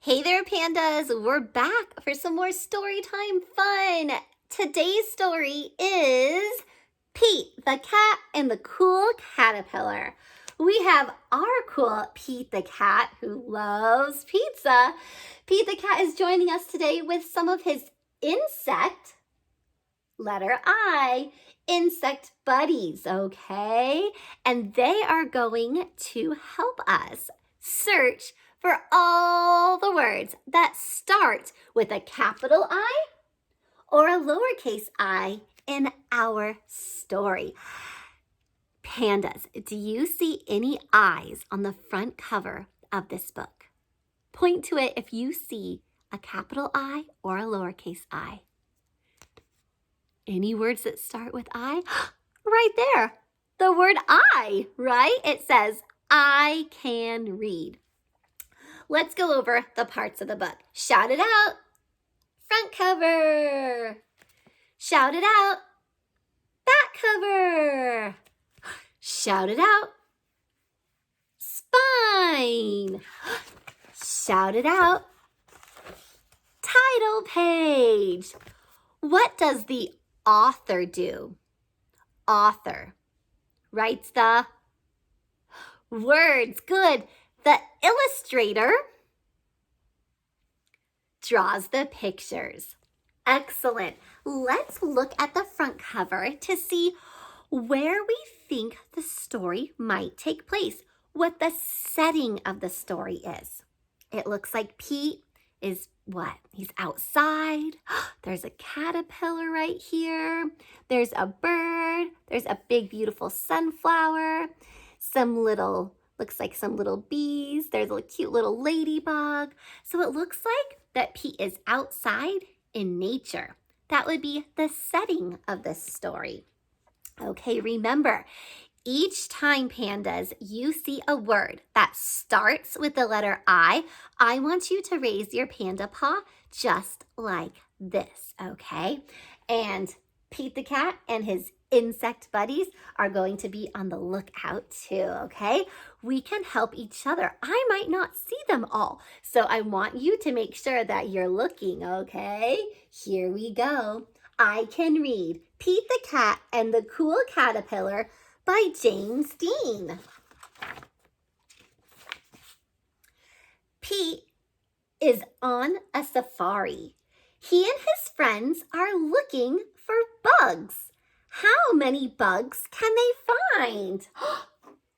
Hey there, pandas! We're back for some more story time fun. Today's story is Pete the Cat and the Cool Caterpillar. We have our cool Pete the Cat who loves pizza. Pete the Cat is joining us today with some of his insect, letter I, insect buddies, okay? And they are going to help us search for all the words that start with a capital I or a lowercase I in our story. Pandas, do you see any eyes on the front cover of this book? Point to it if you see a capital I or a lowercase I. Any words that start with I? Right there, the word I, right? It says, I can read. Let's go over the parts of the book. Shout it out. Front cover. Shout it out. Back cover. Shout it out. Spine. Shout it out. Title page. What does the author do? Author writes the words. Good. The illustrator draws the pictures. Excellent. Let's look at the front cover to see where we think the story might take place, what the setting of the story is. It looks like Pete is what? He's outside. There's a caterpillar right here. There's a bird. There's a big, beautiful sunflower. Looks like some little bees. There's a cute little ladybug. So it looks like that Pete is outside in nature. That would be the setting of this story. Okay, remember, each time, pandas, you see a word that starts with the letter I want you to raise your panda paw just like this, okay? And Pete the Cat and his insect buddies are going to be on the lookout too, okay? We can help each other. I might not see them all, so I want you to make sure that you're looking, okay? Here we go. I Can Read, Pete the Cat and the Cool Caterpillar by James Dean. Pete is on a safari. He and his friends are looking for bugs. How many bugs can they find?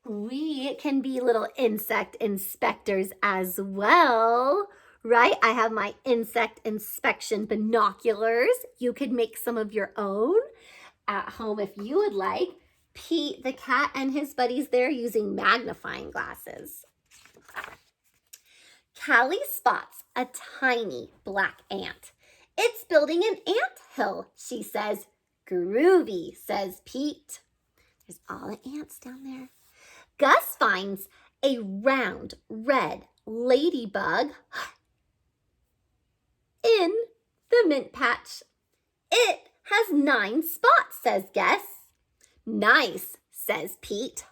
We can be little insect inspectors as well, right? I have my insect inspection binoculars. You could make some of your own at home if you would like. Pete the Cat and his buddies there using magnifying glasses. Callie spots a tiny black ant. It's building an ant hill, she says. Groovy, says Pete. There's all the ants down there. Gus finds a round red ladybug in the mint patch. It has 9 spots, says Gus. Nice, says Pete.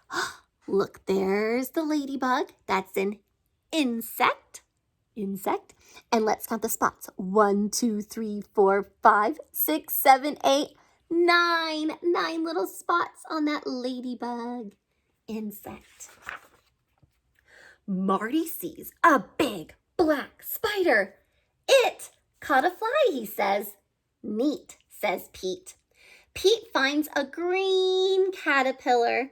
Look, there's the ladybug. That's an insect. And let's count the spots. 1, 2, 3, 4, 5, 6, 7, 8, 9. 9 little spots on that ladybug insect. Marty sees a big black spider. It caught a fly, he says. Neat, says Pete. Pete finds a green caterpillar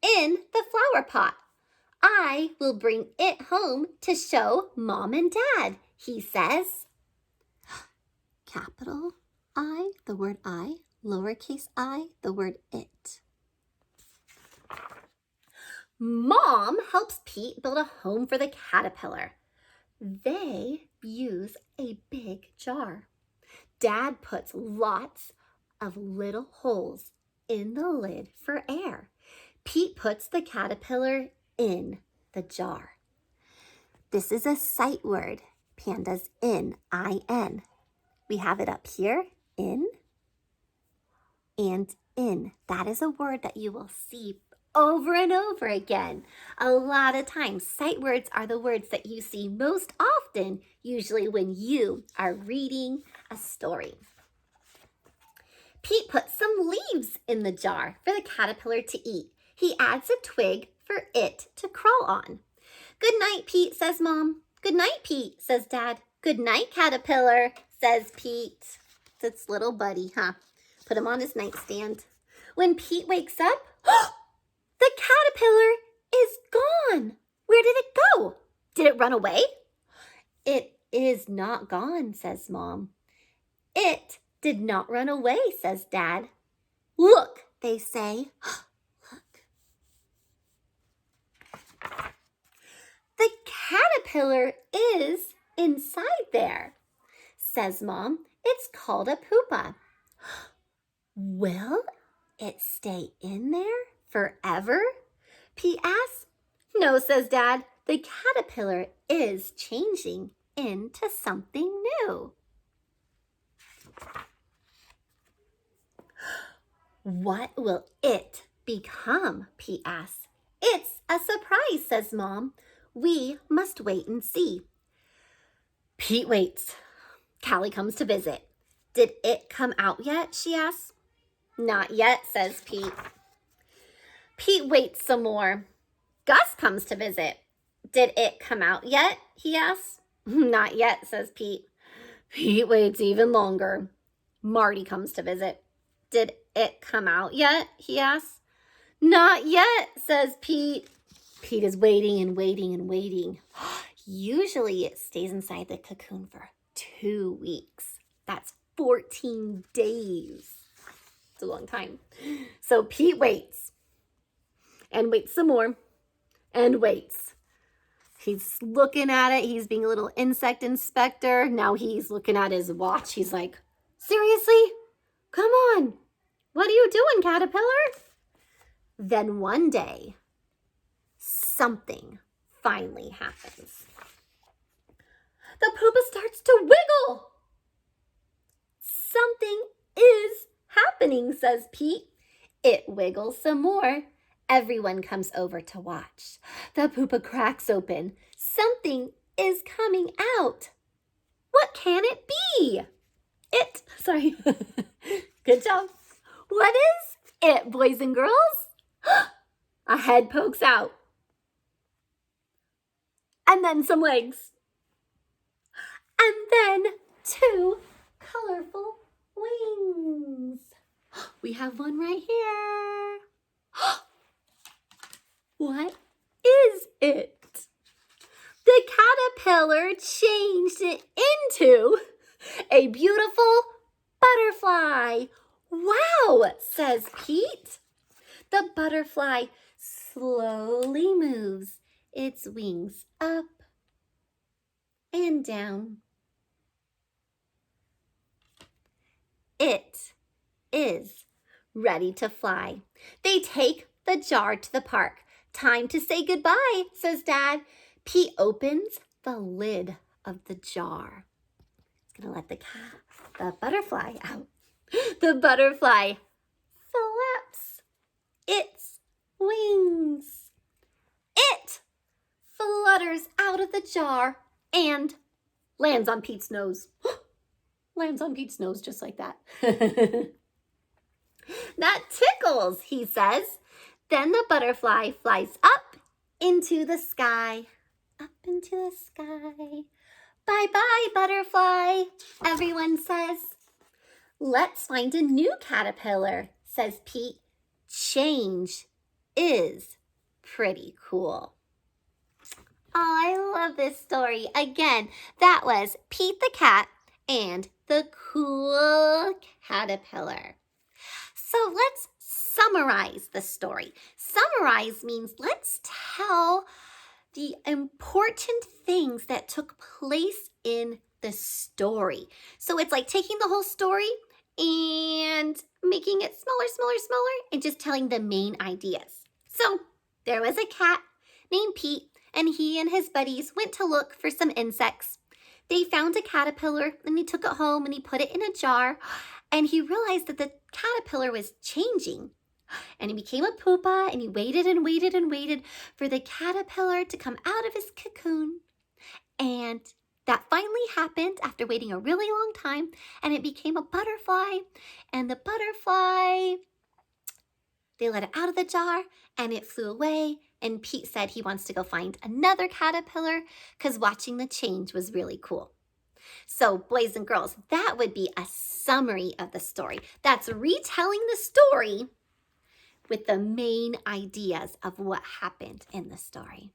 in the flower pot. I will bring it home to show Mom and Dad, he says. Capital I, the word I, lowercase I, the word it. Mom helps Pete build a home for the caterpillar. They use a big jar. Dad puts lots of little holes in the lid for air. Pete puts the caterpillar in the jar. This is a sight word, pandas, in, I-N. We have it up here, in and in. That is a word that you will see over and over again. A lot of times, sight words are the words that you see most often often, usually when you are reading a story. Pete puts some leaves in the jar for the caterpillar to eat. He adds a twig for it to crawl on. Good night, Pete, says Mom. Good night, Pete, says Dad. Good night, caterpillar, says Pete. It's its little buddy, huh? Put him on his nightstand. When Pete wakes up, the caterpillar is gone. Where did it go? Did it run away? It is not gone, says Mom. It did not run away, says Dad. Look, they say. Look. The caterpillar is inside there, says Mom. It's called a pupa. Will it stay in there forever? Pete asks. No, says Dad. The caterpillar is changing into something new. What will it become? Pete asks. It's a surprise, says Mom. We must wait and see. Pete waits. Callie comes to visit. Did it come out yet? She asks. Not yet, says Pete. Pete waits some more. Gus comes to visit. Did it come out yet? He asks. Not yet, says Pete. Pete waits even longer. Marty comes to visit. Did it come out yet? He asks. Not yet, says Pete. Pete is waiting and waiting and waiting. Usually it stays inside the cocoon for 2 weeks. That's 14 days. It's a long time. So Pete waits and waits some more and waits. He's looking at it. He's being a little insect inspector. Now he's looking at his watch. He's like, seriously? Come on. What are you doing, caterpillar? Then one day, something finally happens. The pupa starts to wiggle. Something is happening, says Pete. It wiggles some more. Everyone comes over to watch. The pupa cracks open. Something is coming out. What can it be? Sorry. Good job. What is it, boys and girls? A head pokes out. And then some legs. And then 2 colorful wings. We have one right here. What is it? The caterpillar changed it into a beautiful butterfly. Wow, says Pete. The butterfly slowly moves its wings up and down. It is ready to fly. They take the jar to the park. Time to say goodbye, says Dad. Pete opens the lid of the jar. He's going to let the butterfly out. The butterfly flaps its wings. It flutters out of the jar and lands on Pete's nose. Lands on Pete's nose just like that. That tickles, he says. Then the butterfly flies up into the sky. Up into the sky. Bye-bye, butterfly, everyone says. Let's find a new caterpillar, says Pete. Change is pretty cool. Oh, I love this story. Again, that was Pete the cat and the cool caterpillar. So let's summarize the story. Summarize means let's tell the important things that took place in the story. So it's like taking the whole story and making it smaller, and just telling the main ideas. So there was a cat named Pete, and he and his buddies went to look for some insects. They found a caterpillar, and he took it home, and he put it in a jar, and he realized that the caterpillar was changing. And he became a pupa, and he waited and waited and waited for the caterpillar to come out of his cocoon and That finally happened after waiting a really long time, and it became a butterfly. And the butterfly, they let it out of the jar and it flew away. And Pete said he wants to go find another caterpillar because watching the change was really cool. So, boys and girls, that would be a summary of the story. That's retelling the story with the main ideas of what happened in the story.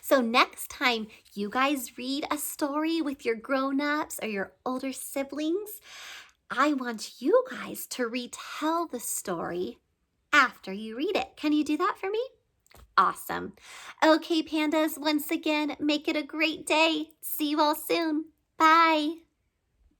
So next time you guys read a story with your grown-ups or your older siblings, I want you guys to retell the story after you read it. Can you do that for me? Awesome. Okay, pandas, once again, make it a great day. See you all soon. Bye.